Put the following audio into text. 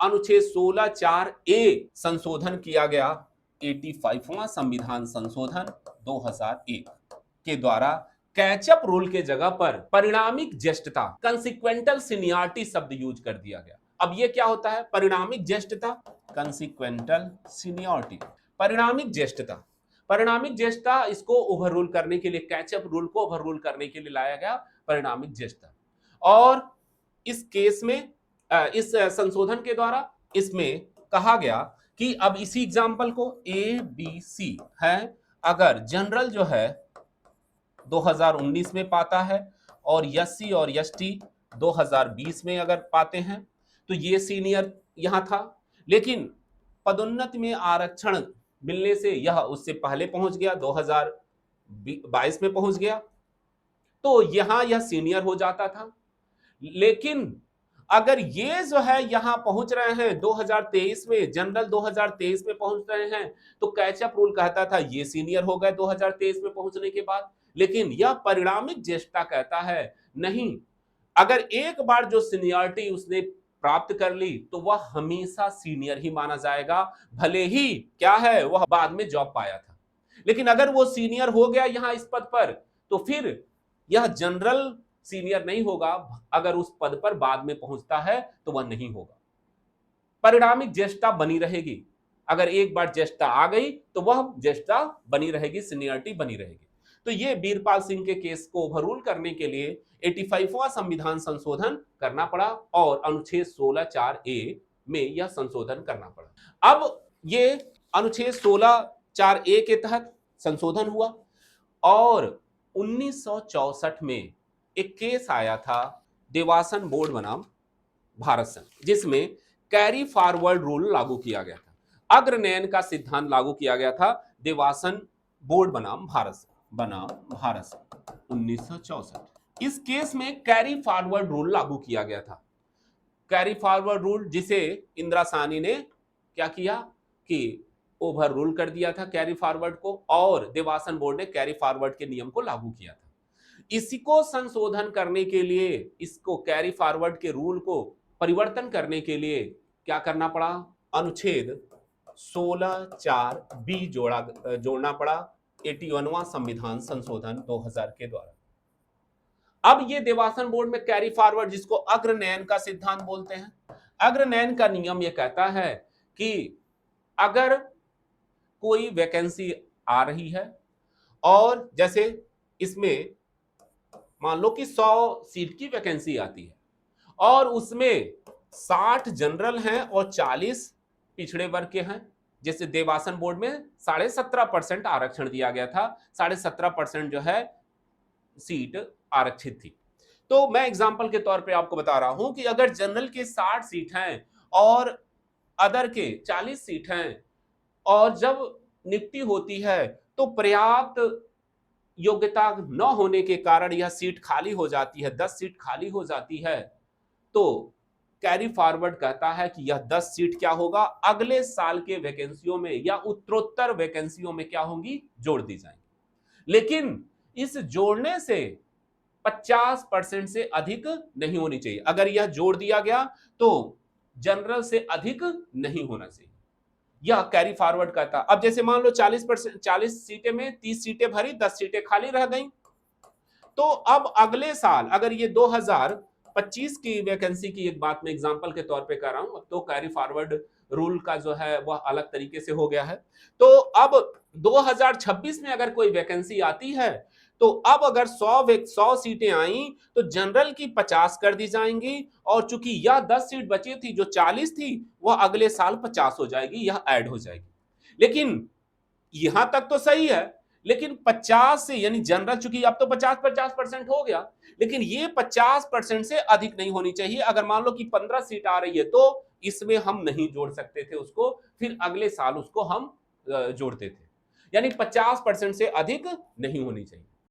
अनुच्छेद 16(4)(a) संशोधन किया गया। 85वां संविधान संशोधन 2001 के द्वारा कैचअप रूल के जगह पर परिणामिक ज्येष्ठता कंसिक्वेंटल सीनियरिटी शब्द यूज कर दिया गया। अब ये क्या होता है? परिणामिक ज्येष्ठता, कंसिक्वेंटल सीनियरिटी, परिणामिक ज्येष्ठता। परिणामिक ज्येष्ठता इसको ओवररूल करने के लिए, कैचअप रूल को ओवररूल करने के लिए लाया गया परिणामिक ज्येष्ठता। और इस केस में इस संशोधन के द्वारा इसमें कहा गया कि अब इसी एग्जाम्पल को ए बी सी है, अगर जनरल जो है 2019 में पाता है और एससी और एसटी 2020 में अगर पाते हैं तो ये सीनियर यहां था, लेकिन पदोन्नति में आरक्षण मिलने से यह उससे पहले पहुंच गया, 2022 में पहुंच गया, तो यहां यह सीनियर हो जाता था। लेकिन अगर ये जो है यहां पहुंच रहे हैं 2023 में, जनरल 2023 में पहुंच रहे हैं, तो कैचअप रूल कहता था ये सीनियर हो गए 2023 में पहुंचने के बाद। लेकिन यह परिणामिक ज्येष्ठता कहता है नहीं, अगर एक बार जो सीनियरिटी उसने प्राप्त कर ली तो वह हमेशा सीनियर ही माना जाएगा, भले ही क्या है वह बाद में जॉब पाया था। लेकिन अगर वो सीनियर हो गया यहां इस पद पर, तो फिर यह जनरल सीनियर नहीं होगा, अगर उस पद पर बाद में पहुंचता है तो वह नहीं होगा। परिणामिक ज्येष्ठता बनी रहेगी, अगर एक बार ज्येष्ठता आ गई तो वह ज्येष्ठता बनी रहेगी, सीनियरिटी बनी रहेगी। तो ये बीरपाल सिंह के केस को ओवररूल करने के लिए 85वां संविधान संशोधन करना पड़ा और अनुच्छेद 16(4)(a) में यह संशोधन करना पड़ा। अब ये अनुच्छेद 16(4)(a) के तहत संशोधन हुआ और 1964 में एक केस आया था देवासन बोर्ड बनाम भारत संघ, जिसमें कैरी फॉरवर्ड रूल लागू किया गया था, अग्रनयन का सिद्धांत लागू किया गया था देवासन बोर्ड बनाम भारत संघ 1964। इस केस में कैरी फॉरवर्ड रूल लागू किया गया था। कैरी फॉरवर्ड रूल जिसे इंदिरा साहनी ने क्या किया कि ओवर रूल कर दिया था कैरी फॉरवर्ड को, और देवासन बोर्ड ने कैरी फॉरवर्ड के नियम को लागू किया था। इसी को संशोधन करने के लिए, इसको कैरी फॉरवर्ड के रूल को परिवर्तन करने के लिए क्या करना पड़ा? अनुच्छेद 16(4)(b) जोड़ना पड़ा 81वां संविधान संशोधन 2000 के द्वारा। अब ये देवासन बोर्ड में कैरी फॉरवर्ड, जिसको अग्रनयन का सिद्धांत बोलते हैं, अग्रनयन का नियम ये कहता है कि अगर कोई वैकेंसी आ रही है और जैसे इसमें मान लो कि 100 सीट की वैकेंसी आती है और उसमें 60 जनरल हैं और 40 पिछड़े वर्ग के हैं, जैसे देवासन बोर्ड में 17.5% आरक्षण दिया गया था, 17.5% जो है सीट आरक्षित थी। तो मैं एग्जांपल के तौर पे आपको बता रहा हूं कि अगर जनरल के 60 सीट हैं और अदर के 40 सीट हैं और जब नियुक्ति होती है तो पर्याप्त योग्यता न होने के कारण यह सीट खाली हो जाती है, 10 सीट खाली हो जाती है, तो कैरी फॉरवर्ड कहता है कि यह 10 सीट क्या होगा, अगले साल के वैकेंसियों में या उत्तरोत्तर वैकेंसियों में क्या होंगी, जोड़ दी जाएंगी। लेकिन इस जोड़ने से 50% से अधिक नहीं होनी चाहिए। अगर यह जोड़ दिया गया तो जनरल से अधिक नहीं होना चाहिए, यह कैरी फॉरवर्ड कहता। अब जैसे मान लो 40 सीटें में 30 सीटें भरी, 10 सीटें खाली रह गई, तो अब अगले साल अगर ये 2025 की वैकेंसी की एक बात मैं एग्जांपल के तौर पे कर रहा हूं, तो कैरी फॉरवर्ड रूल का जो है वह अलग तरीके से हो गया है। तो अब 2026 में अगर कोई वैकेंसी आती है तो अब अगर 100 सीटें आई तो जनरल की 50 कर दी जाएंगी, और चूंकि यह 10 सीट बची थी जो 40 थी वह अगले साल 50 हो जाएगी, यह ऐड हो जाएगी। लेकिन यहां तक तो सही है, लेकिन 50 से यानी जनरल चूंकि अब तो 50% हो गया, लेकिन ये 50% से अधिक नहीं होनी चाहिए। अगर मान लो कि 15 सीट आ रही है तो इसमें हम नहीं जोड़ सकते थे उसको, फिर अगले साल उसको हम जोड़ते थे, यानी 50% से अधिक नहीं होनी चाहिए।